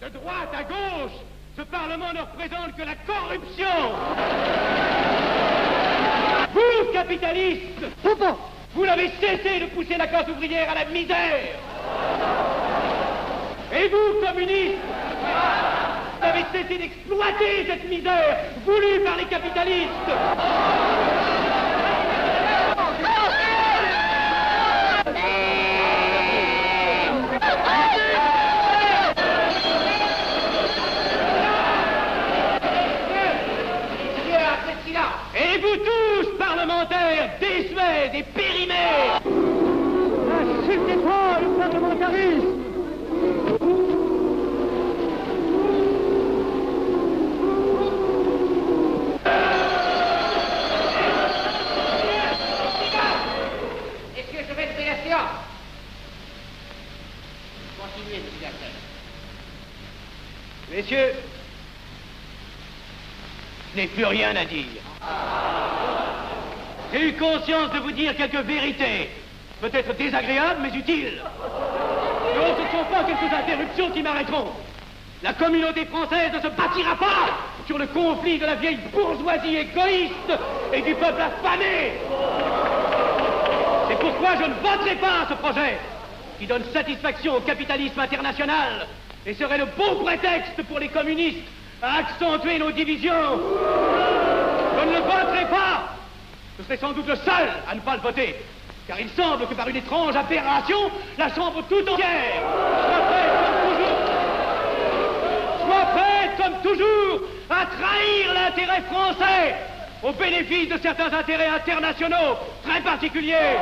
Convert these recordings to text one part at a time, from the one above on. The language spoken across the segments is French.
De droite à gauche, ce Parlement ne représente que la corruption. Vous, capitalistes, vous n'avez cessé de pousser la classe ouvrière à la misère. Et vous, communistes, vous avez cessé d'exploiter cette misère voulue par les capitalistes. Et vous tous, parlementaires, désuets et périmés! Insultez-moi le parlementarisme! Messieurs, je vais lever la séance. Continuez, monsieur Lassel. Messieurs, je n'ai plus rien à dire. J'ai eu conscience de vous dire quelques vérités, peut-être désagréables, mais utiles. Non, ce ne sont pas quelques interruptions qui m'arrêteront. La communauté française ne se bâtira pas sur le conflit de la vieille bourgeoisie égoïste et du peuple affamé. C'est pourquoi je ne voterai pas ce projet qui donne satisfaction au capitalisme international et serait le bon prétexte pour les communistes à accentuer nos divisions. Je ne le voterai pas. Je serai sans doute le seul à ne pas le voter, car il semble que par une étrange aberration, la Chambre tout entière soit prête comme toujours à trahir l'intérêt français au bénéfice de certains intérêts internationaux très particuliers.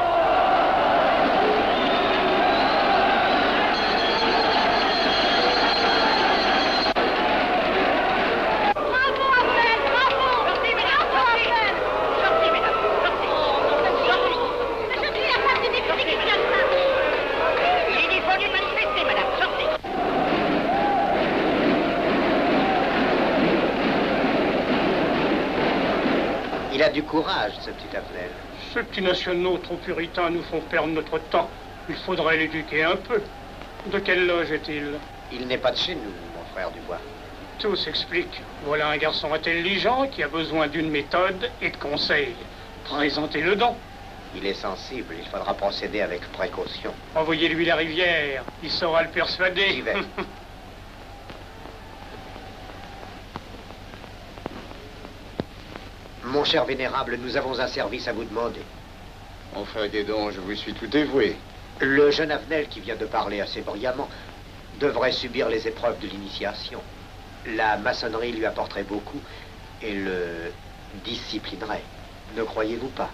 Il a du courage, ce petit Afnel. Ces petits nationaux trop puritains nous font perdre notre temps. Il faudrait l'éduquer un peu. De quelle loge est-il? Il n'est pas de chez nous, mon frère Dubois. Tout s'explique. Voilà un garçon intelligent qui a besoin d'une méthode et de conseils. Présentez-le donc. Il est sensible, il faudra procéder avec précaution. Envoyez-lui la rivière, il saura le persuader. J'y vais. Mon cher vénérable, nous avons un service à vous demander. Enfin, dis donc, je vous suis tout dévoué. Le jeune Afnel qui vient de parler assez brillamment devrait subir les épreuves de l'initiation. La maçonnerie lui apporterait beaucoup et le disciplinerait. Ne croyez-vous pas?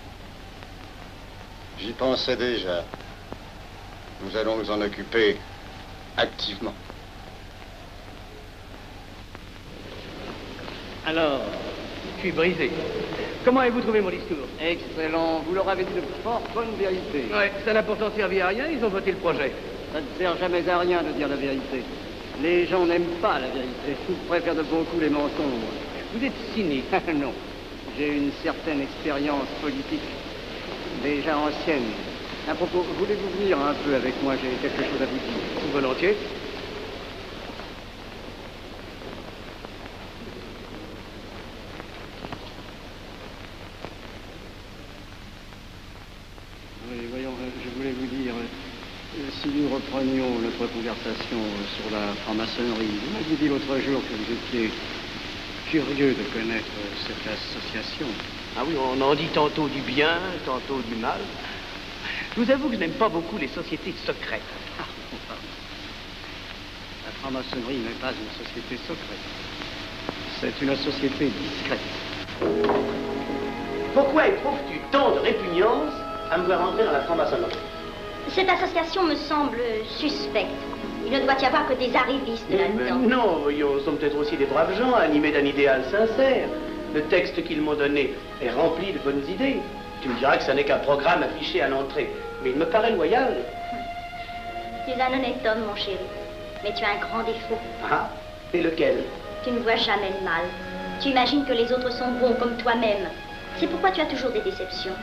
J'y pensais déjà. Nous allons nous en occuper activement. Alors, je suis brisé. Comment avez-vous trouvé mon discours? Excellent. Vous leur avez dit de fort bonnes vérités. Ouais, ça n'a pourtant servi à rien, ils ont voté le projet. Ça ne sert jamais à rien de dire la vérité. Les gens n'aiment pas la vérité. Ils préfèrent de beaucoup les mensonges. Vous êtes cynique. Non. J'ai une certaine expérience politique, déjà ancienne. À propos, voulez-vous venir un peu avec moi? J'ai quelque chose à vous dire. Volontiers. Oui, voyons, je voulais vous dire, si nous reprenions notre conversation sur la franc-maçonnerie, vous m'aviez dit l'autre jour que vous étiez curieux de connaître cette association. Ah oui, on en dit tantôt du bien, tantôt du mal. Je vous avoue que je n'aime pas beaucoup les sociétés secrètes. Ah, la franc-maçonnerie n'est pas une société secrète. C'est une société discrète. Pourquoi éprouves-tu tant de répugnance à me voir entrer dans la franc-maçonnerie? Cette association me semble suspecte. Il ne doit y avoir que des arrivistes là-dedans. Non, voyons, ce sont peut-être aussi des braves gens animés d'un idéal sincère. Le texte qu'ils m'ont donné est rempli de bonnes idées. Tu me diras que ça n'est qu'un programme affiché à l'entrée, mais il me paraît loyal. Tu es un honnête homme, mon chéri. Mais tu as un grand défaut. Ah, et lequel? Tu ne vois jamais le mal. Tu imagines que les autres sont bons comme toi-même. C'est pourquoi tu as toujours des déceptions.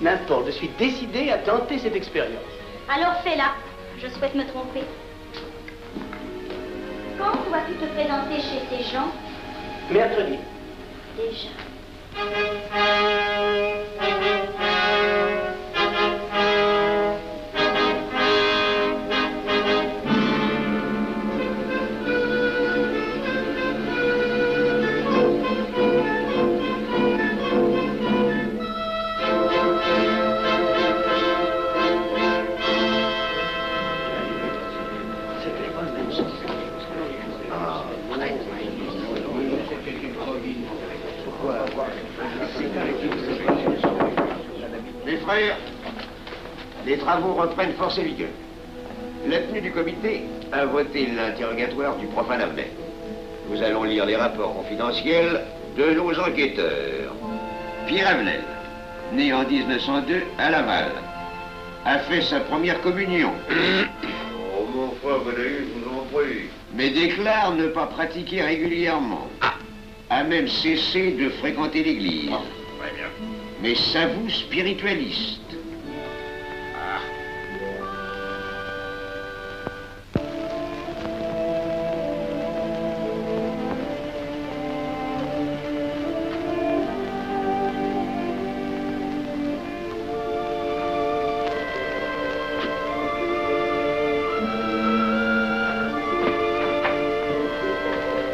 N'importe, je suis décidé à tenter cette expérience. Alors fais-la. Je souhaite me tromper. Quand vas-tu te présenter chez ces gens? Mercredi. Déjà. Mes frères, les travaux reprennent force et vigueur. La tenue du comité a voté l'interrogatoire du profane Avenel. Nous allons lire les rapports confidentiels de nos enquêteurs. Pierre Avenel, né en 1902 à Laval, a fait sa première communion. Oh, mon frère Godaïus, nous en prie. Mais déclare ne pas pratiquer régulièrement. A même cessé de fréquenter l'église. Très bien. Mais s'avoue spiritualiste.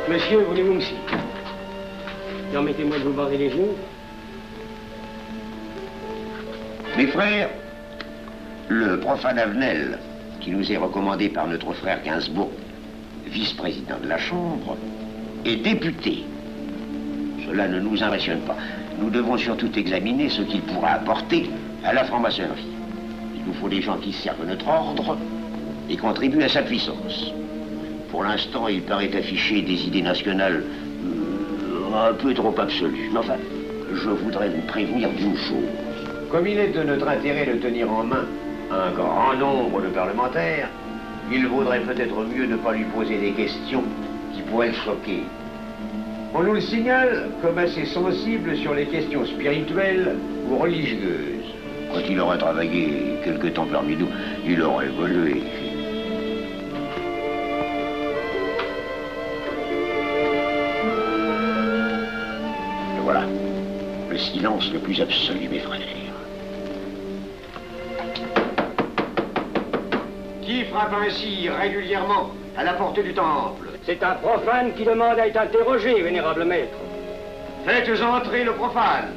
Monsieur, voulez-vous me citer? Permettez-moi de vous barrer les genoux. Mes frères, le profane Avenel, qui nous est recommandé par notre frère Gainsbourg, vice-président de la Chambre, est député. Cela ne nous impressionne pas. Nous devons surtout examiner ce qu'il pourra apporter à la franc-maçonnerie. Il nous faut des gens qui servent notre ordre et contribuent à sa puissance. Pour l'instant, il paraît afficher des idées nationales un peu trop absolues. Mais enfin, je voudrais vous prévenir d'une chose. Comme il est de notre intérêt de tenir en main un grand nombre de parlementaires, il vaudrait peut-être mieux ne pas lui poser des questions qui pourraient le choquer. On nous le signale comme assez sensible sur les questions spirituelles ou religieuses. Quand il aura travaillé quelque temps parmi nous, il aura évolué. Et voilà, le silence le plus absolu, mes frères. Qui frappe ainsi régulièrement à la porte du temple? C'est un profane qui demande à être interrogé, vénérable maître. Faites entrer le profane.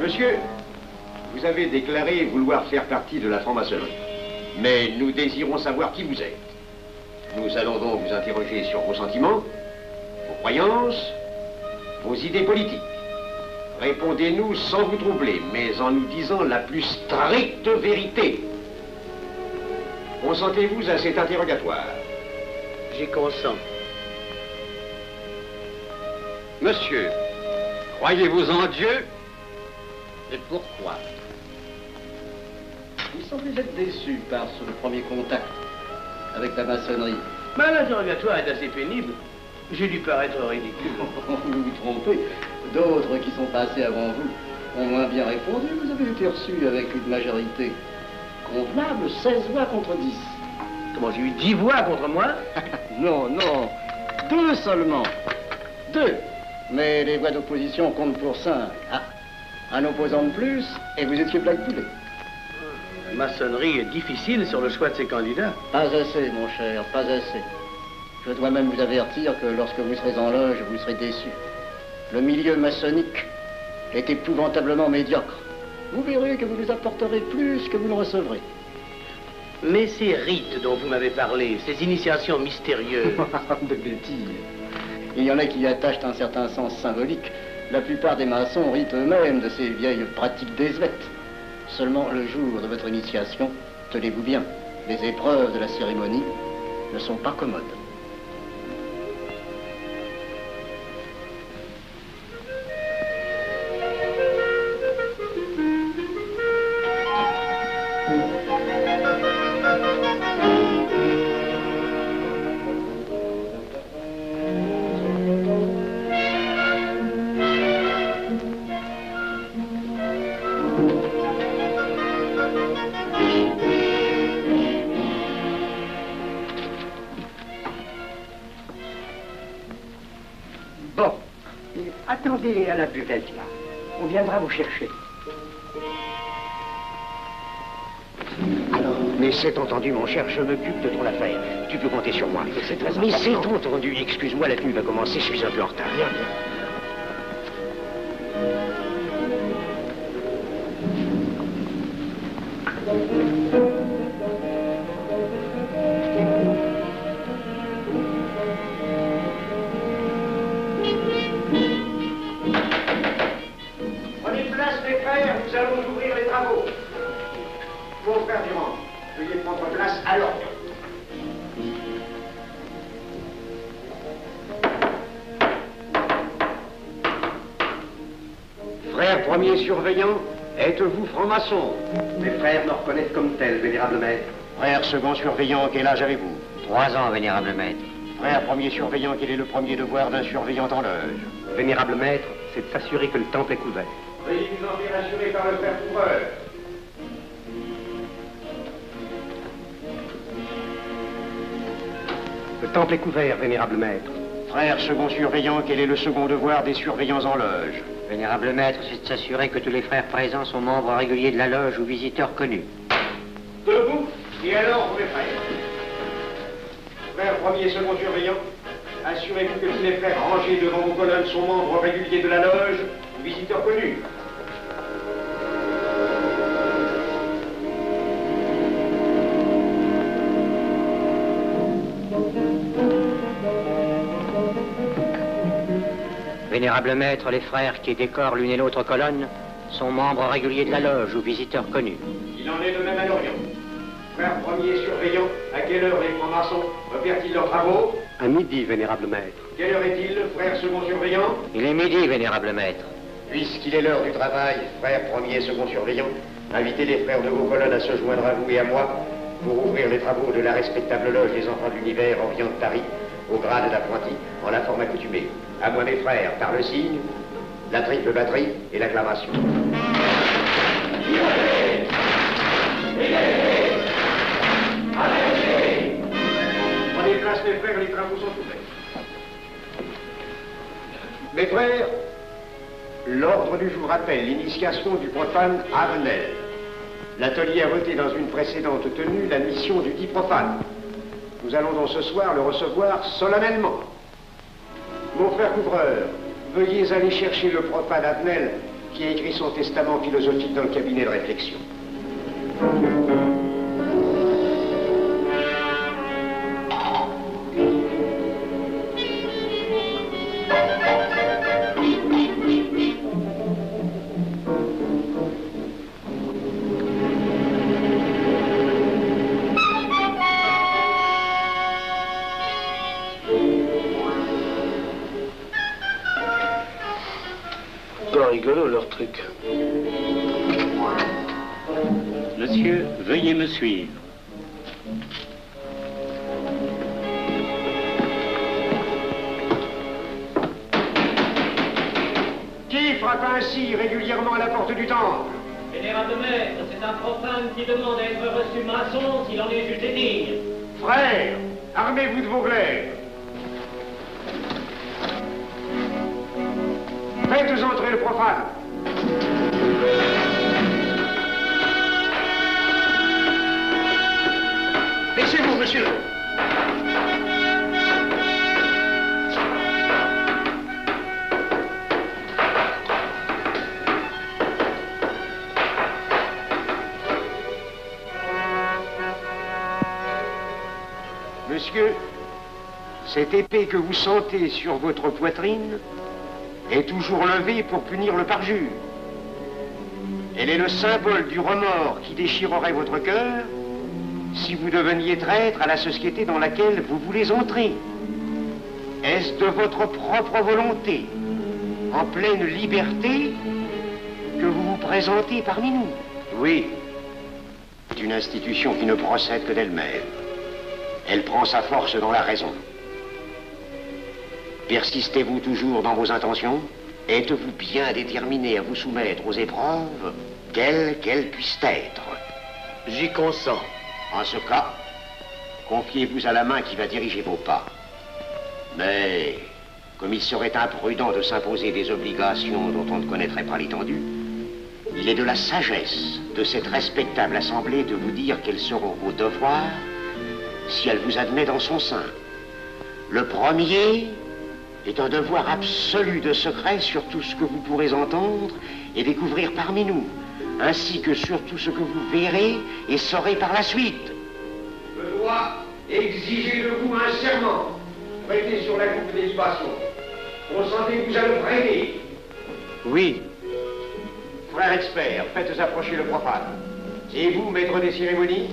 Monsieur, vous avez déclaré vouloir faire partie de la franc-maçonnerie. Mais nous désirons savoir qui vous êtes. Nous allons donc vous interroger sur vos sentiments, vos croyances, vos idées politiques. Répondez-nous sans vous troubler, mais en nous disant la plus stricte vérité. Consentez-vous à cet interrogatoire? J'y consens. Monsieur, croyez-vous en Dieu? Et pourquoi? Vous semblez être déçu par ce premier contact avec la maçonnerie. Mais l'interrogatoire est assez pénible. J'ai dû paraître ridicule. Vous vous trompez. D'autres qui sont passés avant vous ont moins bien répondu. Vous avez été reçu avec une majorité convenable, 16 voix contre 10. Comment, j'ai eu 10 voix contre moi? Non, non. 2 seulement. 2. Mais les voix d'opposition comptent pour 5. Ah, un opposant de plus, et vous étiez blackpoolé. La maçonnerie est difficile sur le choix de ses candidats. Pas assez, mon cher, pas assez. Je dois même vous avertir que lorsque vous serez en loge, vous serez déçu. Le milieu maçonnique est épouvantablement médiocre. Vous verrez que vous nous apporterez plus que vous ne recevrez. Mais ces rites dont vous m'avez parlé, ces initiations mystérieuses... De bêtises. Il y en a qui y attachent un certain sens symbolique. La plupart des maçons rient eux-mêmes de ces vieilles pratiques désuètes. Seulement, le jour de votre initiation, tenez-vous bien, les épreuves de la cérémonie ne sont pas commodes. Attendez à la buvette, là. On viendra vous chercher. Alors, mais c'est entendu, mon cher, je m'occupe de ton affaire. Tu peux compter sur moi. C'est très important. Mais c'est entendu. Excuse-moi, la tenue va commencer, je suis un peu en retard. Viens, viens. Surveillant, êtes-vous franc-maçon? Mes frères me reconnaissent comme tel, vénérable maître. Frère second surveillant, quel âge avez-vous? 3 ans, vénérable maître. Frère premier surveillant, quel est le premier devoir d'un surveillant en loge? Vénérable maître, c'est de s'assurer que le temple est couvert. Veuillez vous en faire assurer par le frère couvreur. Le temple est couvert, vénérable maître. Frère second surveillant, quel est le second devoir des surveillants en loge? Vénérable maître, c'est de s'assurer que tous les frères présents sont membres réguliers de la loge ou visiteurs connus. Debout, et alors, mes frères. Frère premier et second surveillant, assurez-vous que tous les frères rangés devant vos colonnes sont membres réguliers de la loge ou visiteurs connus. Vénérable maître, les frères qui décorent l'une et l'autre colonne sont membres réguliers de la loge ou visiteurs connus. Il en est de même à l'Orient. Frère premier surveillant, à quelle heure les francs-maçons opèrent-ils leurs travaux? À midi, vénérable maître. Quelle heure est-il, frère second surveillant? Il est midi, vénérable maître. Puisqu'il est l'heure du travail, frère premier et second surveillant, invitez les frères de vos colonnes à se joindre à vous et à moi pour ouvrir les travaux de la respectable loge des enfants de l'univers Orient de Paris, au grade d'apprenti, en la forme accoutumée. À moi, mes frères, par le signe, la triple batterie et l'acclamation. Prenez place, mes frères, les travaux sont ouverts. Mes frères, l'ordre du jour appelle l'initiation du profane Avenel. L'atelier a voté dans une précédente tenue la mission du dit profane. Nous allons donc ce soir le recevoir solennellement. Mon frère couvreur, veuillez aller chercher le profane Avenel qui a écrit son testament philosophique dans le cabinet de réflexion. Rigolo leur truc. Monsieur, veuillez me suivre. Qui frappe ainsi régulièrement à la porte du temple? Vénérable maître, c'est un profane qui demande à être reçu maçon s'il en est jugé digne. Frères, armez-vous de vos glaives. Faites entrer le profane. Laissez-vous, monsieur. Monsieur, cette épée que vous sentez sur votre poitrine est toujours levée pour punir le parjure. Elle est le symbole du remords qui déchirerait votre cœur si vous deveniez traître à la société dans laquelle vous voulez entrer. Est-ce de votre propre volonté, en pleine liberté, que vous vous présentez parmi nous? Oui. C'est une institution qui ne procède que d'elle-même. Elle prend sa force dans la raison. Persistez-vous toujours dans vos intentions? Êtes-vous bien déterminé à vous soumettre aux épreuves, quelles qu'elles puissent être? J'y consens. En ce cas, confiez-vous à la main qui va diriger vos pas. Mais, comme il serait imprudent de s'imposer des obligations dont on ne connaîtrait pas l'étendue, il est de la sagesse de cette respectable assemblée de vous dire quels seront vos devoirs si elle vous admet dans son sein. Le premier est un devoir absolu de secret sur tout ce que vous pourrez entendre et découvrir parmi nous, ainsi que sur tout ce que vous verrez et saurez par la suite. Je dois exiger de vous un serment prêté sur la coupe des passions. Consentez-vous à le prêter? Oui. Frère expert, faites approcher le profane. Et vous, maître des cérémonies,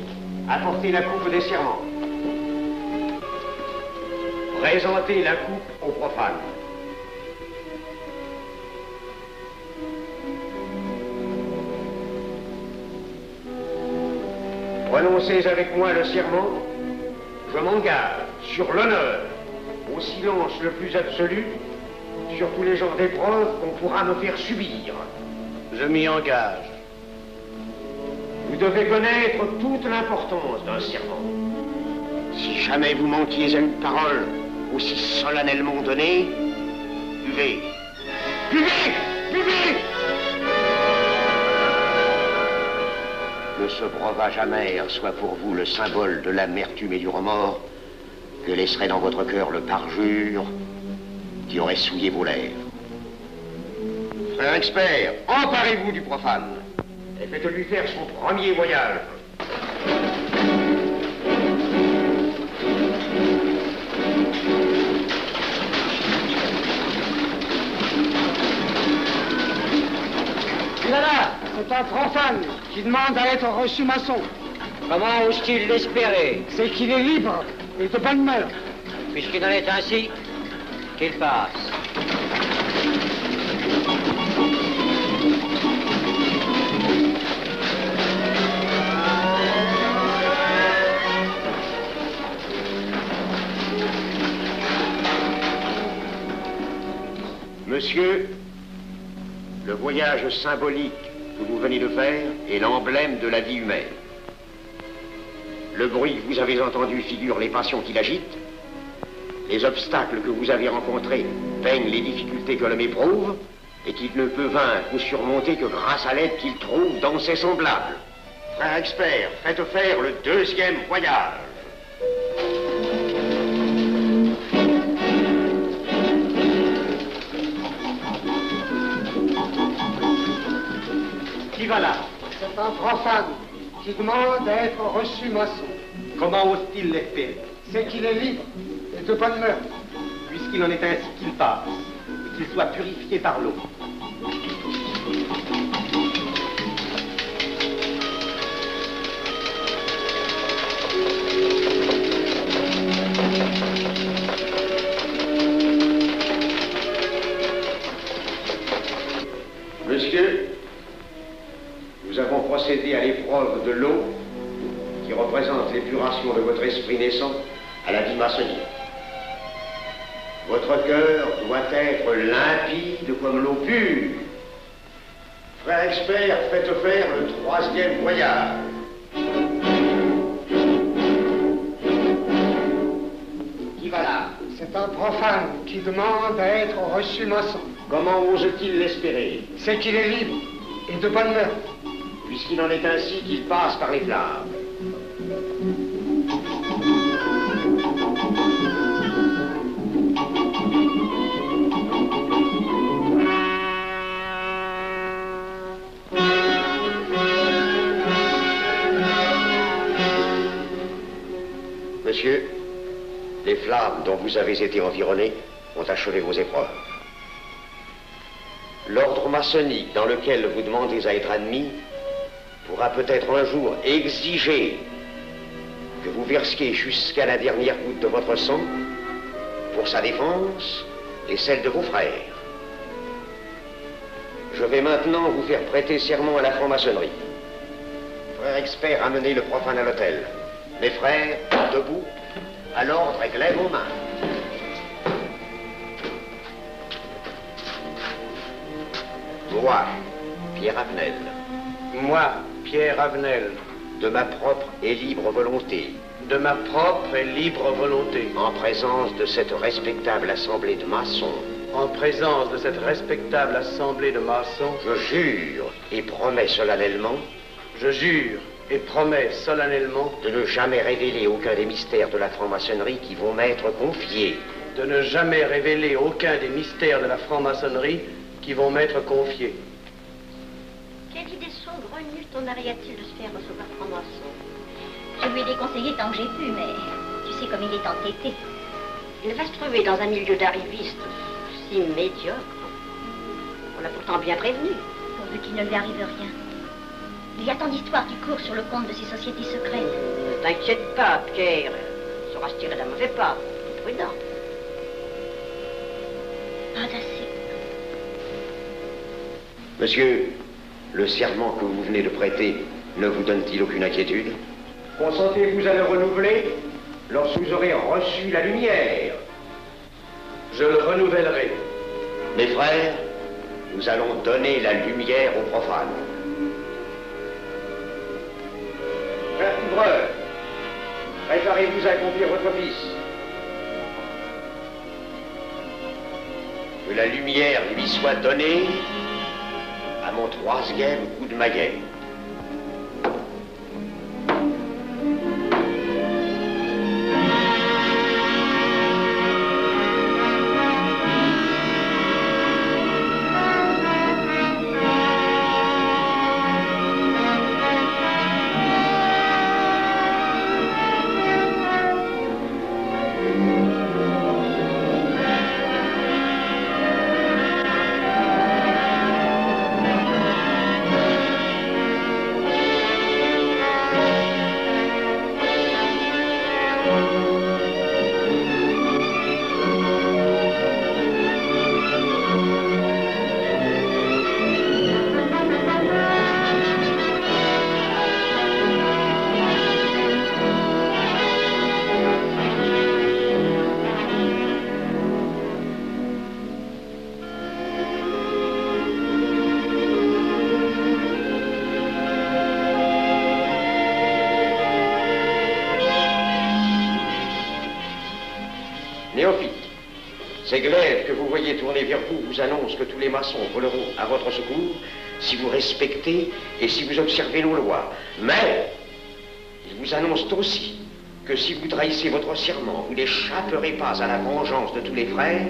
apportez la coupe des serments. Présentez la coupe au profane. Prononcez avec moi le serment. Je m'engage sur l'honneur, au silence le plus absolu, sur tous les genres d'épreuves qu'on pourra me faire subir. Je m'y engage. Vous devez connaître toute l'importance d'un serment. Si jamais vous manquiez à une parole aussi solennellement donnée, buvez. Buvez! Buvez! Que ce breuvage amer soit pour vous le symbole de l'amertume et du remords que laisserait dans votre cœur le parjure qui aurait souillé vos lèvres. Frère expert, emparez-vous du profane et faites-lui faire son premier voyage. C'est un profane qui demande à être reçu maçon. Comment ose-t-il l'espérer? C'est qu'il est libre et de bonne mœurs. Puisqu'il en est ainsi, qu'il passe. Monsieur, le voyage symbolique que vous venez de faire est l'emblème de la vie humaine. Le bruit que vous avez entendu figure les passions qui l'agitent. Les obstacles que vous avez rencontrés peignent les difficultés que l'homme éprouve et qu'il ne peut vaincre ou surmonter que grâce à l'aide qu'il trouve dans ses semblables. Frère expert, faites faire le deuxième voyage. Qui va là? C'est un profane qui demande à être reçu maçon. Comment ose-t-il l'espérer? C'est qu'il est libre et de bonne mœurs. Puisqu'il en est ainsi qu'il passe, et qu'il soit purifié par l'eau. Monsieur, nous avons procédé à l'épreuve de l'eau qui représente l'épuration de votre esprit naissant à la vie maçonnique. Votre cœur doit être limpide comme l'eau pure. Frère expert, faites faire le 3e voyage. Qui va là? C'est un profane qui demande à être reçu maçon. Comment ose-t-il l'espérer? C'est qu'il est libre et de bonne mœurs. Puisqu'il en est ainsi qu'il passe par les flammes. Monsieur, les flammes dont vous avez été environné ont achevé vos épreuves. L'ordre maçonnique dans lequel vous demandez à être admis pourra peut-être un jour exiger que vous versiez jusqu'à la dernière goutte de votre sang pour sa défense et celle de vos frères. Je vais maintenant vous faire prêter serment à la franc-maçonnerie. Frère expert, amenez le profane à l'autel. Mes frères, debout, à l'ordre et glaive aux mains. Moi, Pierre Avenel. Moi, Pierre Avenel. De ma propre et libre volonté. De ma propre et libre volonté. En présence de cette respectable assemblée de maçons. En présence de cette respectable assemblée de maçons. Je jure et promets solennellement. Je jure et promets solennellement. De ne jamais révéler aucun des mystères de la franc-maçonnerie qui vont m'être confiés. De ne jamais révéler aucun des mystères de la franc-maçonnerie qui vont m'être confiés. Quelle idée saugrenue ton mari a-t-il de se faire recevoir franc-maçon? Je lui ai déconseillé tant que j'ai pu, mais tu sais comme il est entêté. Il va se trouver dans un milieu d'arrivistes si médiocre. On l'a pourtant bien prévenu. Pourvu qu'il ne lui arrive rien. Il y a tant d'histoires qui courent sur le compte de ces sociétés secrètes. Ne t'inquiète pas, Pierre. Il saura se tirer d'un mauvais pas. T'es prudent. Pas assez. Monsieur, le serment que vous venez de prêter ne vous donne-t-il aucune inquiétude? Consentez-vous à le renouveler lorsque vous aurez reçu la lumière? Je le renouvellerai. Mes frères, nous allons donner la lumière aux profanes. Frère couvreur, préparez-vous à accomplir votre office. Que la lumière lui soit donnée à mon 3e coup de maillet. Néophyte, ces glaives que vous voyez tourner vers vous vous annoncent que tous les maçons voleront à votre secours si vous respectez et si vous observez nos lois. Mais ils vous annoncent aussi que si vous trahissez votre serment, vous n'échapperez pas à la vengeance de tous les frères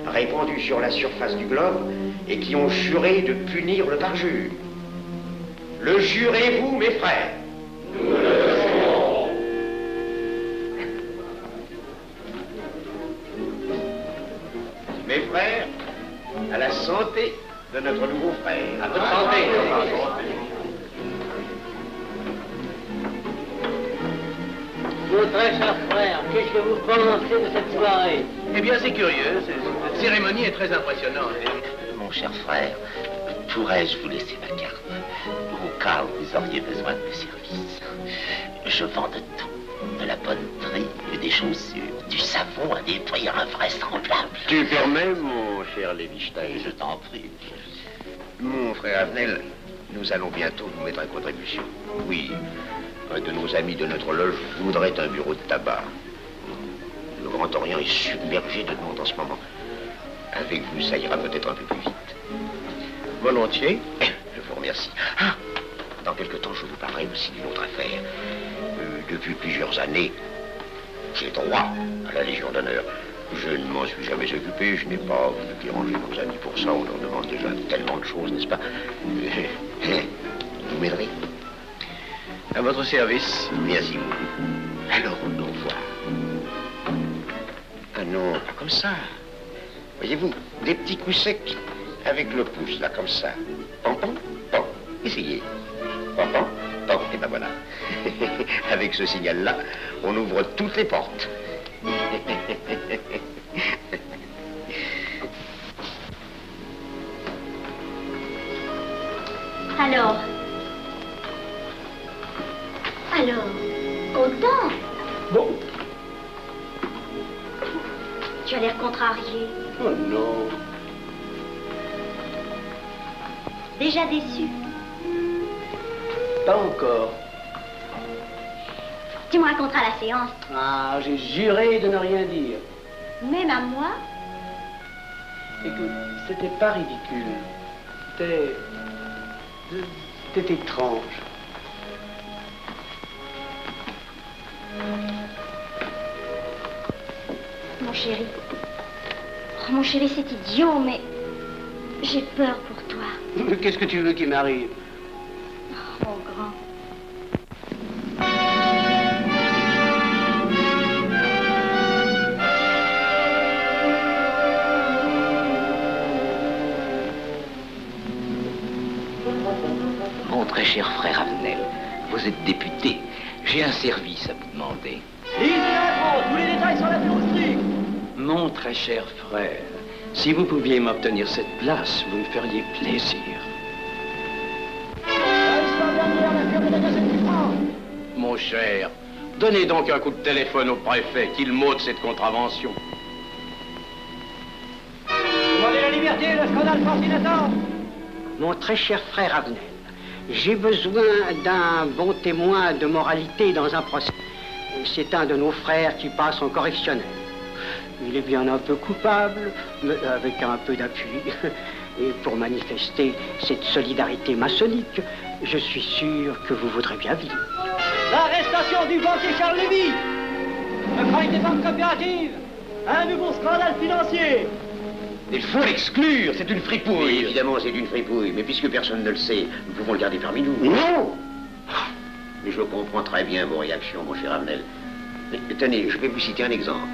répandus sur la surface du globe et qui ont juré de punir le parjure. Le jurez-vous, mes frères? Nous le jurons. Mes frères, à la santé de notre nouveau frère. À votre santé. Mon très cher frère, qu'est-ce que vous pensez de cette soirée? Eh bien, c'est curieux. Cette cérémonie est très impressionnante. Mon cher frère, pourrais-je vous laisser ma carte au cas où vous auriez besoin de mes services? Je vends de tout, de la bonneterie, des chaussures, du savon à des prix invraisemblables. Tu permets, mon cher Lévi-Stein? Je t'en prie. Mon frère Avenel, nous allons bientôt vous mettre à contribution. Oui, un de nos amis de notre loge voudrait un bureau de tabac. Le Grand Orient est submergé de demandes en ce moment. Avec vous, ça ira peut-être un peu plus vite. Volontiers. Je vous remercie. Ah, dans quelque temps, je vous parlerai aussi d'une autre affaire. Depuis plusieurs années, j'ai droit à la Légion d'honneur. Je ne m'en suis jamais occupé, je n'ai pas voulu déranger nos amis pour ça. On leur demande déjà tellement de choses, n'est-ce pas? Vous m'aiderez? À votre service. Merci beaucoup. Alors, au revoir. Ah non, pas comme ça. Voyez-vous, des petits coups secs avec le pouce, là, comme ça. Pam, pam, pam. Essayez. Pam, pam, pam. Et ben voilà. Avec ce signal-là, on ouvre toutes les portes. Alors, content? Bon. Tu as l'air contrarié. Oh non. Déjà déçu? Pas encore. Tu me raconteras la séance. Ah, j'ai juré de ne rien dire. Même à moi? Écoute, c'était pas ridicule. C'était étrange. Mon chéri. Oh, mon chéri, c'est idiot, mais j'ai peur pour toi. Qu'est-ce que tu veux qu'il m'arrive? Oh, mon grand. Mon très cher frère Avenel, vous êtes député. J'ai un service à vous demander. Tous les détails sur la théorie. Mon très cher frère, si vous pouviez m'obtenir cette place, vous me feriez plaisir. Mon cher, donnez donc un coup de téléphone au préfet, qu'il m'ôte cette contravention. Demandez la liberté, le scandale fascinateur. Mon très cher frère Avenel, j'ai besoin d'un bon témoin de moralité dans un procès. C'est un de nos frères qui passe en correctionnel. Il est bien un peu coupable, mais avec un peu d'appui. Et pour manifester cette solidarité maçonnique, je suis sûr que vous voudrez bien vivre. L'arrestation du banquier Charles Lévy. Le crime des banques coopératives. Un nouveau scandale financier. Il faut l'exclure, c'est une fripouille. Oui, évidemment, c'est une fripouille, mais puisque personne ne le sait, nous pouvons le garder parmi nous. Non! Mais je comprends très bien vos réactions, mon cher Avenel. Mais tenez, je vais vous citer un exemple.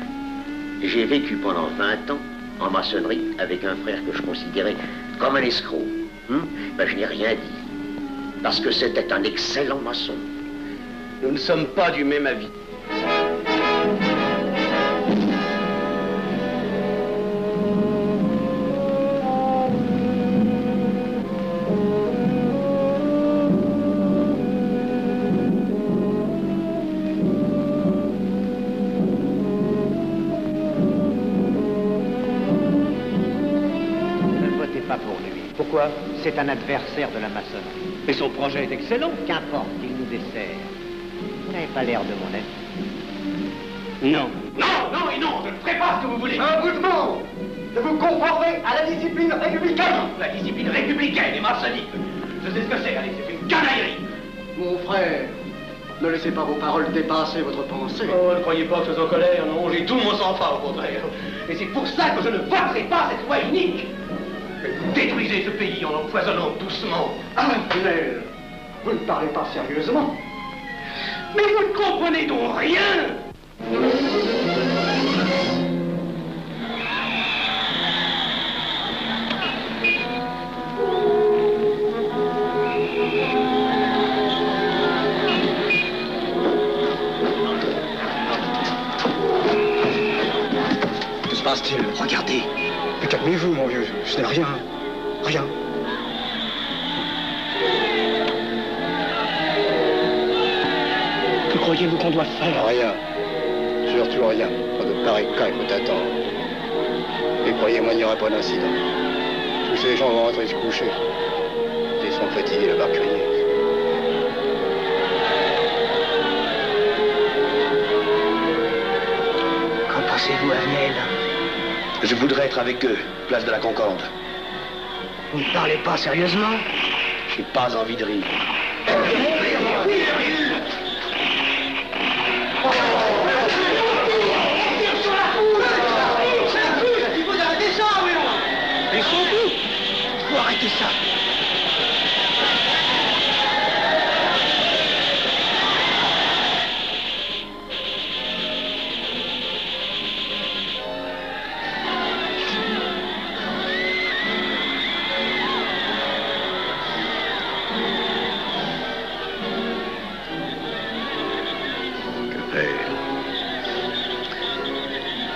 J'ai vécu pendant 20 ans en maçonnerie avec un frère que je considérais comme un escroc. Ben, je n'ai rien dit, parce que c'était un excellent maçon. Nous ne sommes pas du même avis. Pourquoi? C'est un adversaire de la maçonnerie. Mais son projet est excellent. Qu'importe, il nous dessert. Vous n'avez pas l'air de mon ami. Non. Non, non et non, je ne ferai pas ce que vous voulez. Un vous demande de vous conformer à la discipline républicaine. La discipline républicaine et maçonnique. Je sais ce que c'est, allez, c'est une canaillerie. Mon frère, ne laissez pas vos paroles dépasser votre pensée. Oh, ne croyez pas que je sois en colère, non, j'ai tout mon sang-froid au contraire. Et c'est pour ça que je ne voterai pas cette loi unique. Détruisez ce pays en l'empoisonnant doucement. Avenel, Vous ne parlez pas sérieusement. Mais vous ne comprenez donc rien. Que se passe-t-il? Regardez. Mais calmez-vous, mon vieux. Ce n'est rien. Rien. Que croyez-vous qu'on doit faire? Rien. Surtout rien. Pas de pareil cas, il faut attendre. Et croyez-moi, il n'y aura pas d'incident. Tous ces gens vont rentrer se coucher. Ils sont fatigués d'avoir crié. Qu'en pensez-vous, Arnel? Je voudrais être avec eux, place de la Concorde. Vous ne parlez pas sérieusement? J'ai pas envie de rire. Il faut arrêter ça, oui. Ils sont fous. Il faut arrêter ça.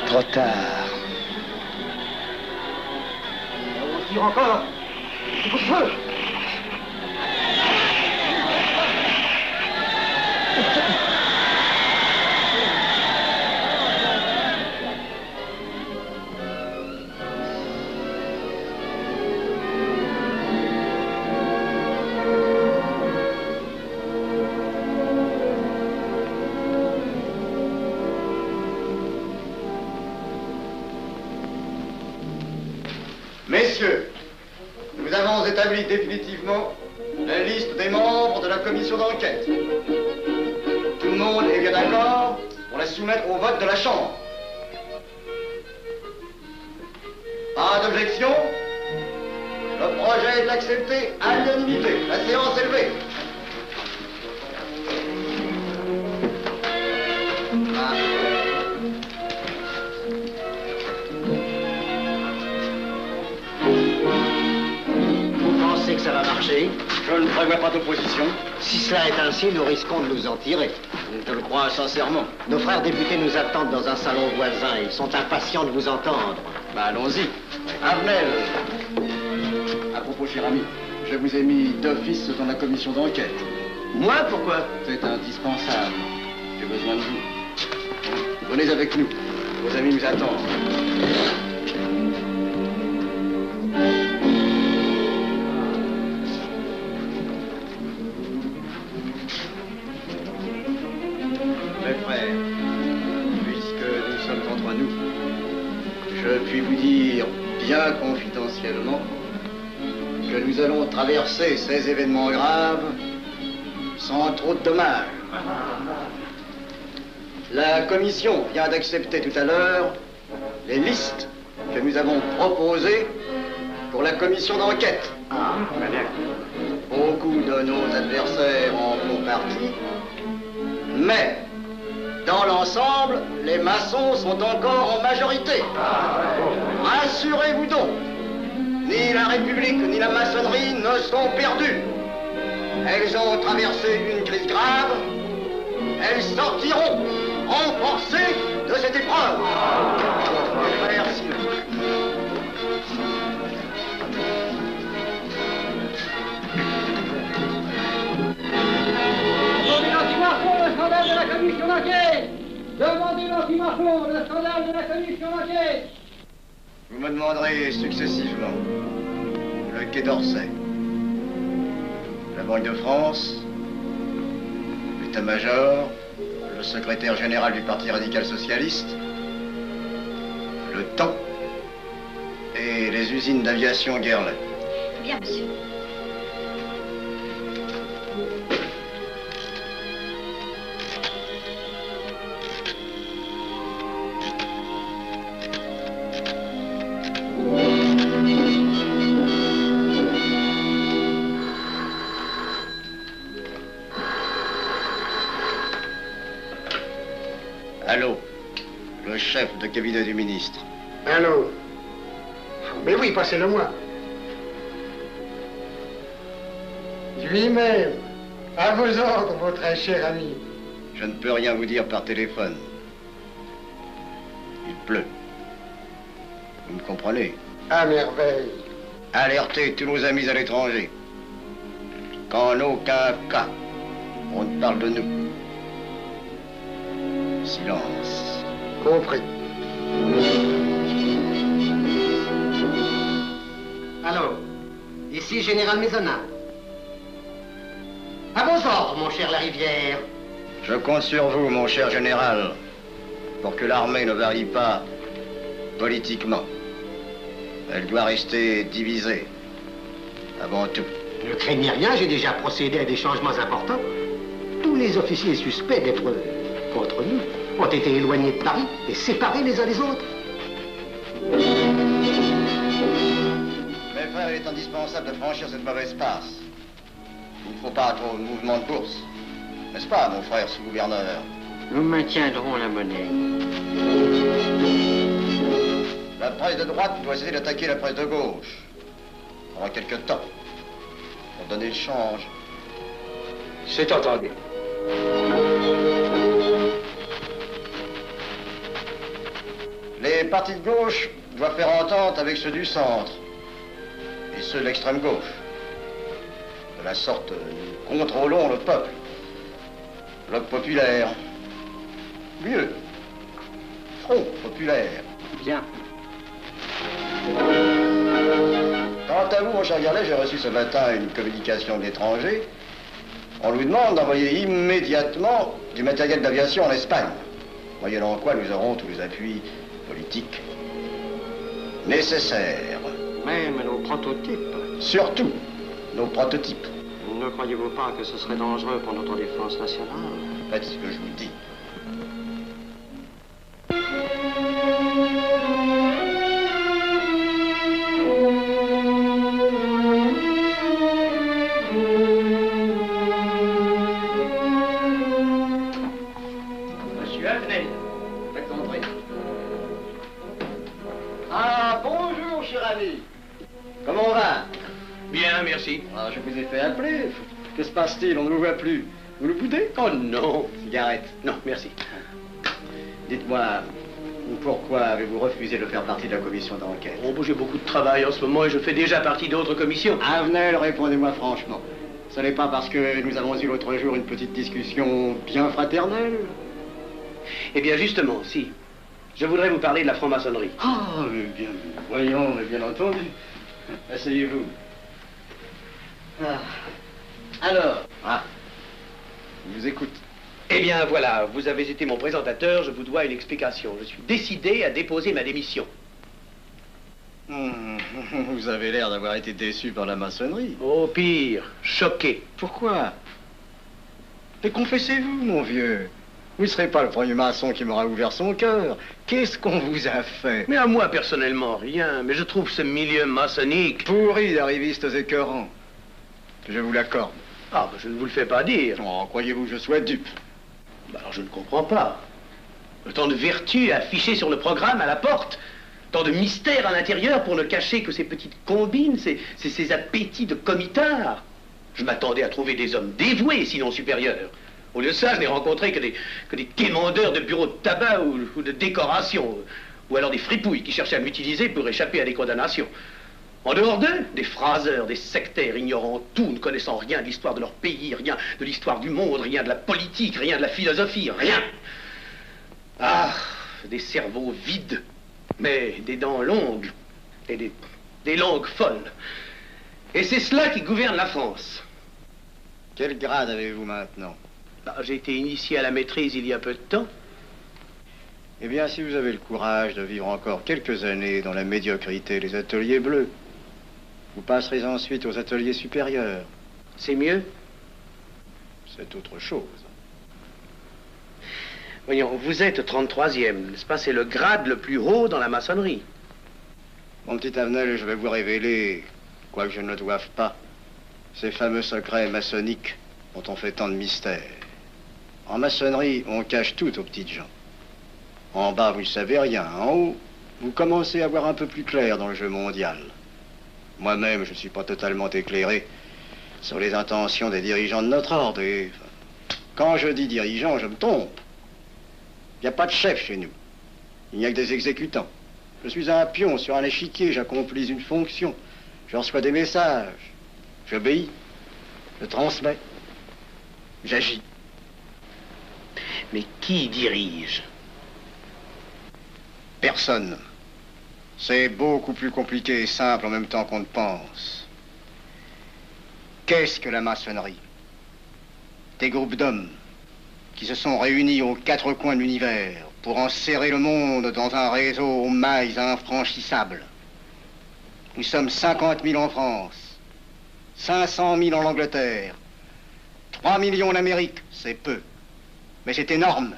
Trop tard. On tire encore. C'est pour feu. Messieurs, nous avons établi définitivement la liste des membres de la commission d'enquête. Tout le monde est bien d'accord pour la soumettre au vote de la Chambre. Pas d'objection? Le projet est accepté à l'unanimité. La séance est levée. Que ça va marcher? Je ne prévois pas d'opposition. Si cela est ainsi, nous risquons de nous en tirer. Je le crois sincèrement. Nos frères députés nous attendent dans un salon voisin. Ils sont impatients de vous entendre. Bah, allons-y. Arnel. À propos, cher ami, je vous ai mis d'office dans la commission d'enquête. Moi, pourquoi? C'est indispensable. J'ai besoin de vous. Venez avec nous. Vos amis nous attendent. Mes frères, puisque nous sommes entre nous, je puis vous dire bien confidentiellement que nous allons traverser ces événements graves sans trop de dommages. La commission vient d'accepter tout à l'heure les listes que nous avons proposées pour la commission d'enquête. Beaucoup de nos adversaires en font partie, mais dans l'ensemble, les maçons sont encore en majorité. Rassurez-vous donc, ni la République ni la maçonnerie ne sont perdues. Elles ont traversé une crise grave. Elles sortiront renforcées de cette épreuve. Merci. Demandez l'anti-Marchon, le scandale de la commission d'enquête. Demandez l'anti-Marchon, le scandale de la commission d'enquête. Vous me demanderez successivement le Quai d'Orsay, la Banque de France, l'état-major, le secrétaire général du Parti radical socialiste, le temps et les usines d'aviation Guerlain. Bien, monsieur. chef de cabinet du ministre. Allô? Mais oui, passez-le-moi. Lui-même. À vos ordres, mon très cher ami. Je ne peux rien vous dire par téléphone. Il pleut. Vous me comprenez? À merveille. Alertez tous nos amis à l'étranger. Qu'en aucun cas, on ne parle de nous. Silence. Compris. Allô? Ici, Général Maisonnat. À vos ordres, mon cher Larivière. Je compte sur vous, mon cher général, pour que l'armée ne varie pas politiquement. Elle doit rester divisée, avant tout. Ne craignez rien, j'ai déjà procédé à des changements importants. Tous les officiers suspects d'être contre nous ont été éloignés de Paris et séparés les uns des autres. Mes frères, il est indispensable de franchir cette mauvaise passe. Il ne faut pas trop de mouvement de bourse. N'est-ce pas, mon frère sous-gouverneur? Nous maintiendrons la monnaie. La presse de droite doit essayer d'attaquer la presse de gauche. Pendant quelque temps. Pour donner le change. C'est entendu. Les partis de gauche doivent faire entente avec ceux du centre. Et ceux de l'extrême gauche. De la sorte, nous contrôlons le peuple. Bloc populaire. Mieux. Front populaire. Bien. Quant à vous, mon cher Garlet, j'ai reçu ce matin une communication de l'étranger. On nous demande d'envoyer immédiatement du matériel d'aviation en Espagne. Moyennant quoi nous aurons tous les appuis politiques nécessaires. Même nos prototypes. Surtout nos prototypes. Ne croyez-vous pas que ce serait dangereux pour notre défense nationale? Faites ce que je vous dis. Monsieur Avenel. Faites entrer. Ah, bonjour, cher ami. Comment on va? Bien, merci. Ah, je vous ai fait appeler. Que se passe-t-il? On ne vous voit plus. Vous le boudez? Oh non. Cigarette. Non, merci. Dites-moi, pourquoi avez-vous refusé de faire partie de la commission d'enquête? Oh, j'ai beaucoup de travail en ce moment et je fais déjà partie d'autres commissions. Avenel, répondez-moi franchement. Ce n'est pas parce que nous avons eu l'autre jour une petite discussion bien fraternelle? Eh bien, justement, si. Je voudrais vous parler de la franc-maçonnerie. Ah, mais bien, voyons, mais bien entendu. Asseyez-vous. Ah. Alors? Ah, je vous écoute. Eh bien, voilà, vous avez été mon présentateur, je vous dois une explication. Je suis décidé à déposer ma démission. Vous avez l'air d'avoir été déçu par la maçonnerie. Oh, pire, choqué. Pourquoi? Mais confessez-vous, mon vieux. Vous ne serez pas le premier maçon qui m'aura ouvert son cœur. Qu'est-ce qu'on vous a fait? Mais à moi, personnellement, rien. Mais je trouve ce milieu maçonnique... Pourri d'arrivistes écœurants. Je vous l'accorde. Ah, ben, je ne vous le fais pas dire. Oh, croyez-vous que je sois dupe? Ben, alors, je ne comprends pas. Tant de vertus affichées sur le programme à la porte. Tant de mystères à l'intérieur pour ne cacher que ces petites combines, ces appétits de comitards. Je m'attendais à trouver des hommes dévoués, sinon supérieurs. Au lieu de ça, je n'ai rencontré que des quémandeurs de bureaux de tabac ou de décoration, ou alors des fripouilles qui cherchaient à m'utiliser pour échapper à des condamnations. En dehors d'eux, des phraseurs, des sectaires ignorant tout, ne connaissant rien de l'histoire de leur pays, rien de l'histoire du monde, rien de la politique, rien de la philosophie, rien. Ah, des cerveaux vides, mais des dents longues, et des langues folles. Et c'est cela qui gouverne la France. Quel grade avez-vous maintenant? J'ai été initié à la maîtrise il y a peu de temps. Eh bien, si vous avez le courage de vivre encore quelques années dans la médiocrité des ateliers bleus, vous passerez ensuite aux ateliers supérieurs. C'est mieux? C'est autre chose. Voyons, vous êtes 33e, n'est-ce pas? C'est le grade le plus haut dans la maçonnerie. Mon petit Avenel, je vais vous révéler, quoique je ne le doive pas, ces fameux secrets maçonniques dont on fait tant de mystères. En maçonnerie, on cache tout aux petites gens. En bas, vous ne savez rien. En haut, vous commencez à voir un peu plus clair dans le jeu mondial. Moi-même, je ne suis pas totalement éclairé sur les intentions des dirigeants de notre ordre. Et quand je dis dirigeants, je me trompe. Il n'y a pas de chef chez nous. Il n'y a que des exécutants. Je suis un pion sur un échiquier, j'accomplis une fonction. Je reçois des messages. J'obéis. Je transmets. J'agis. Mais qui dirige? Personne. C'est beaucoup plus compliqué et simple en même temps qu'on ne pense. Qu'est-ce que la maçonnerie? Des groupes d'hommes qui se sont réunis aux quatre coins de l'univers pour enserrer le monde dans un réseau aux mailles infranchissables. Nous sommes 50 000 en France, 500 000 en Angleterre, 3 millions en Amérique, c'est peu. Mais c'est énorme,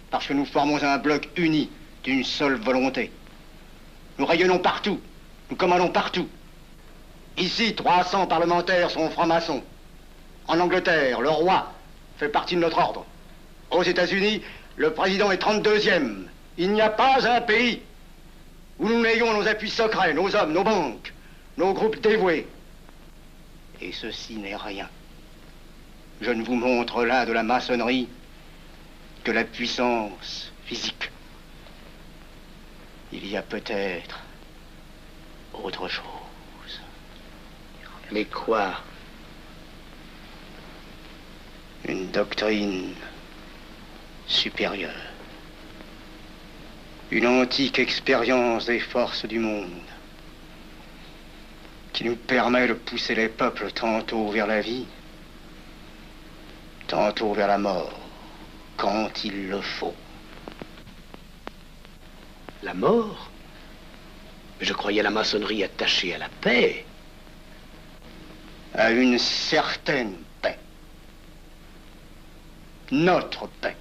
parce que nous formons un bloc uni d'une seule volonté. Nous rayonnons partout, nous commandons partout. Ici, 300 parlementaires sont francs-maçons. En Angleterre, le roi fait partie de notre ordre. Aux États-Unis, le président est 32e. Il n'y a pas un pays où nous n'ayons nos appuis secrets, nos hommes, nos banques, nos groupes dévoués. Et ceci n'est rien. Je ne vous montre là de la maçonnerie que la puissance physique. Il y a peut-être autre chose. Mais quoi? Une doctrine supérieure. Une antique expérience des forces du monde qui nous permet de pousser les peuples tantôt vers la vie, tantôt vers la mort, quand il le faut. La mort? Je croyais la maçonnerie attachée à la paix. À une certaine paix. Notre paix.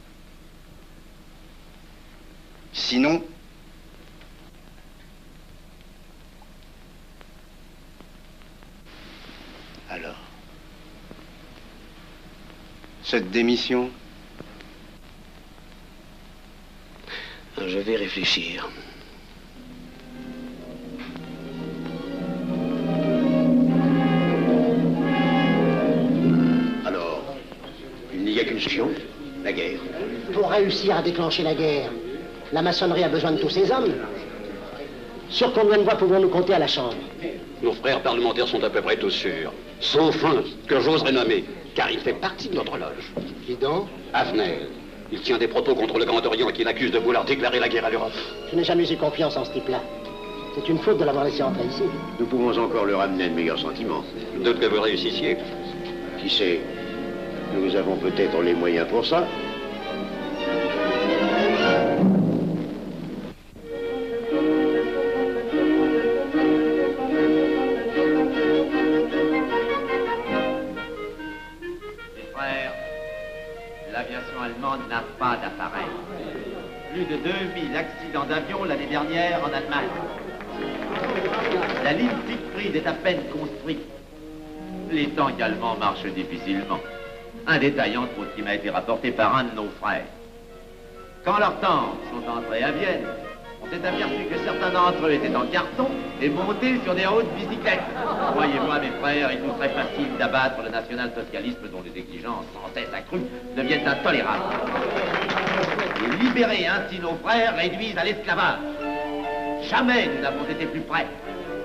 Sinon, alors, cette démission? Je vais réfléchir. Alors, il n'y a qu'une solution, la guerre. Pour réussir à déclencher la guerre, la maçonnerie a besoin de tous ces hommes. Sur combien de voix pouvons-nous compter à la Chambre? Nos frères parlementaires sont à peu près tous sûrs. Sauf un, que j'oserais nommer, car il fait partie de notre loge. Qui donc? Avenel. Il tient des propos contre le Grand Orient qui l'accuse de vouloir déclarer la guerre à l'Europe. Je n'ai jamais eu confiance en ce type-là. C'est une faute de l'avoir laissé entrer ici. Nous pouvons encore leur amener de meilleurs sentiments. Je doute que vous réussissiez. Qui sait? Nous avons peut-être les moyens pour ça. L'aviation allemande n'a pas d'appareil. Plus de 2000 accidents d'avion l'année dernière en Allemagne. La ligne Siegfried est à peine construite. Les tanks allemands marchent difficilement. Un détail entre autres qui m'a été rapporté par un de nos frères. Quand leurs tanks sont entrés à Vienne, on s'est aperçu que certains d'entre eux étaient en carton et montés sur des hautes bicyclettes. Voyez-moi, mes frères, il nous serait facile d'abattre le national-socialisme dont les exigences sans cesse accrues deviennent intolérables. Et libérer ainsi nos frères réduisent à l'esclavage. Jamais nous n'avons été plus près.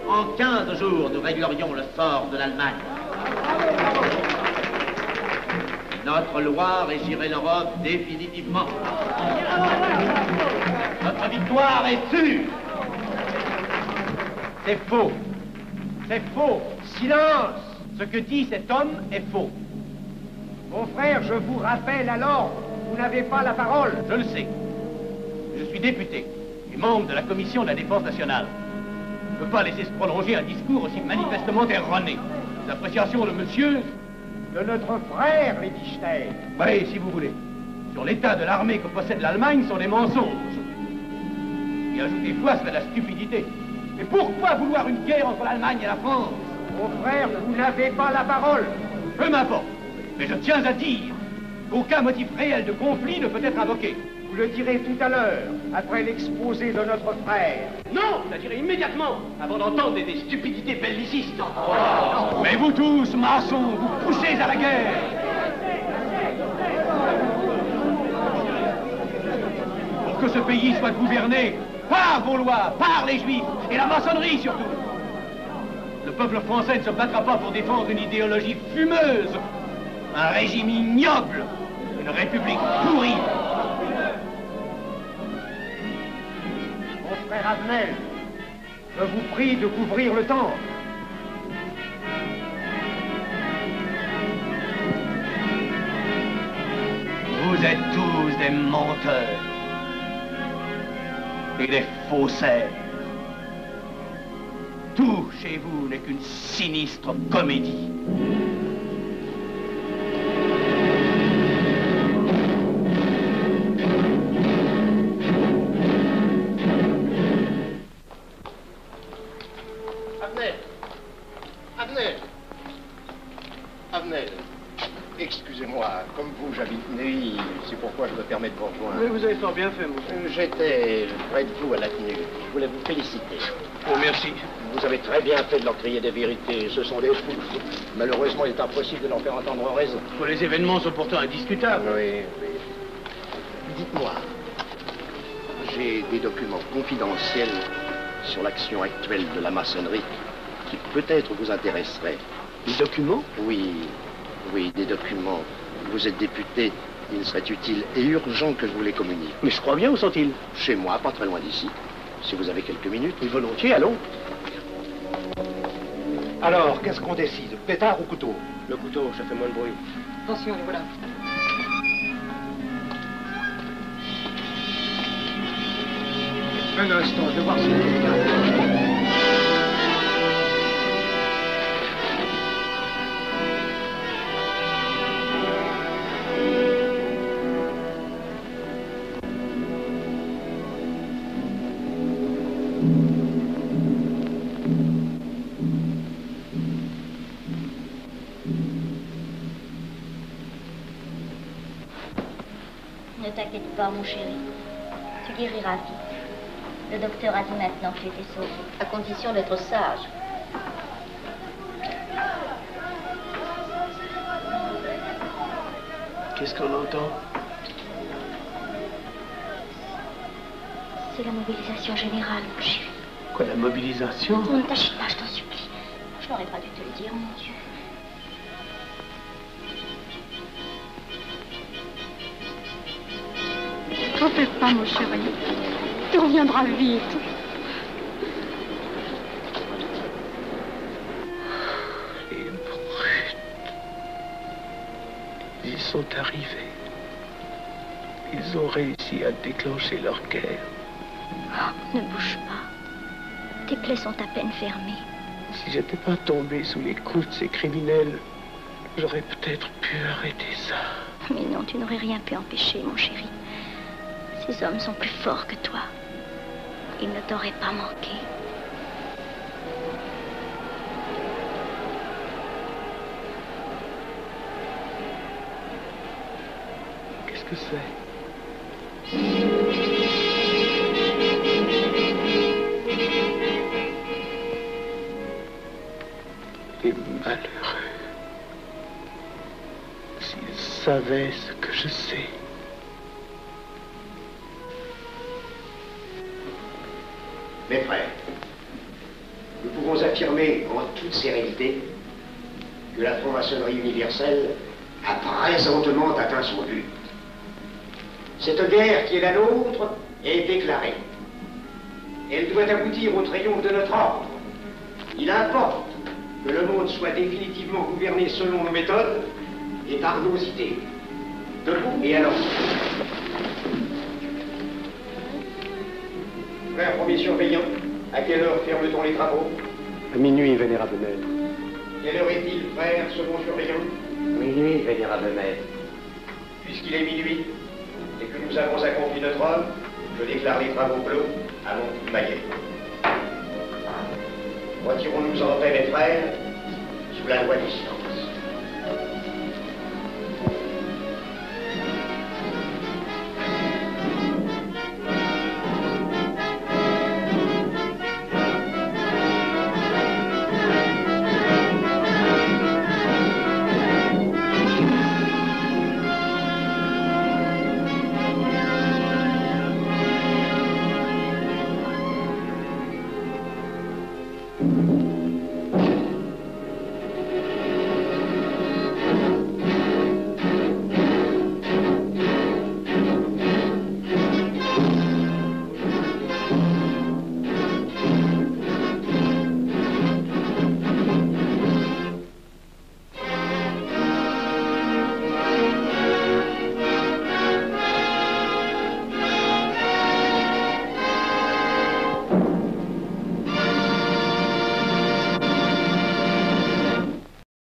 En 15 jours, nous réglerions le sort de l'Allemagne. Notre loi régirait l'Europe définitivement. Notre victoire est sûre. C'est faux. C'est faux. Silence. Ce que dit cet homme est faux. Mon frère, je vous rappelle alors, vous n'avez pas la parole. Je le sais. Je suis député et membre de la commission de la défense nationale. Je ne peux pas laisser se prolonger un discours aussi manifestement erroné. L'appréciation de monsieur... De notre frère, Liechtenstein. Oui, si vous voulez. Sur l'état de l'armée que possède l'Allemagne sont des mensonges. Et ajouter foi serait de la stupidité. Mais pourquoi vouloir une guerre entre l'Allemagne et la France? Mon frère, vous n'avez pas la parole. Peu m'importe. Mais je tiens à dire qu'aucun motif réel de conflit ne peut être invoqué. Vous le direz tout à l'heure, après l'exposé de notre frère. Non, je la dirai immédiatement, avant d'entendre des stupidités bellicistes. Mais vous tous, maçons, vous poussez à la guerre. Pour que ce pays soit gouverné par vos lois, par les Juifs et la maçonnerie surtout. Le peuple français ne se battra pas pour défendre une idéologie fumeuse, un régime ignoble, une république pourrie. Mon frère Avenel, je vous prie de couvrir le temple. Vous êtes tous des menteurs et des faussaires. Tout chez vous n'est qu'une sinistre comédie. Avenel, excusez-moi, comme vous, j'habite Neuilly, c'est pourquoi je me permets de vous rejoindre. Oui, vous avez fort bien fait, monsieur. J'étais près de vous à la tenue. Je voulais vous féliciter. Oh, merci. Vous avez très bien fait de leur crier des vérités. Ce sont des fous. Malheureusement, il est impossible de leur faire entendre raison. Les événements sont pourtant indiscutables. Oui, oui. Dites-moi, j'ai des documents confidentiels sur l'action actuelle de la maçonnerie qui peut-être vous intéresseraient. Des documents? Oui, oui, des documents. Vous êtes député, il serait utile et urgent que je vous les communique. Mais je crois bien, où sont-ils? Chez moi, pas très loin d'ici. Si vous avez quelques minutes. Oui, volontiers, allons. Alors, qu'est-ce qu'on décide? Pétard ou couteau? Le couteau, ça fait moins de bruit. Attention, les voilà. Un instant, je vais voir si quelqu'un... Ne t'inquiète pas, mon chéri. Tu guériras vite. Le docteur a dit maintenant que tu étais sauvé, à condition d'être sage. Qu'est-ce qu'on entend? C'est la mobilisation générale, mon chéri. Quoi, la mobilisation? Ne t'agite pas, je t'en supplie. Je n'aurais pas dû te le dire, mon Dieu. T'en fais pas, mon chéri. Tu reviendras vite. Les brutes. Ils sont arrivés. Ils ont réussi à déclencher leur guerre. Ne bouge pas. Tes plaies sont à peine fermées. Si j'étais pas tombé sous les coups de ces criminels, j'aurais peut-être pu arrêter ça. Mais non, tu n'aurais rien pu empêcher, mon chéri. Ces hommes sont plus forts que toi. Ils ne t'auraient pas manqué. Qu'est-ce que c'est? Les malheureux. S'ils savaient ce que je sais. Mes frères, nous pouvons affirmer en toute sérénité que la franc-maçonnerie universelle a présentement atteint son but. Cette guerre qui est la nôtre est déclarée. Elle doit aboutir au triomphe de notre ordre. Il importe que le monde soit définitivement gouverné selon nos méthodes et par nos idées. Debout et alors. Frère premier surveillant, à quelle heure ferme-t-on les travaux? À minuit, vénérable maître. Quelle heure est-il, frère second surveillant? Minuit, vénérable maître. Puisqu'il est minuit et que nous avons accompli notre œuvre, je déclare les travaux clos à mon coup de maillet. Retirons-nous en paix, mes frères, sous la loi du silence.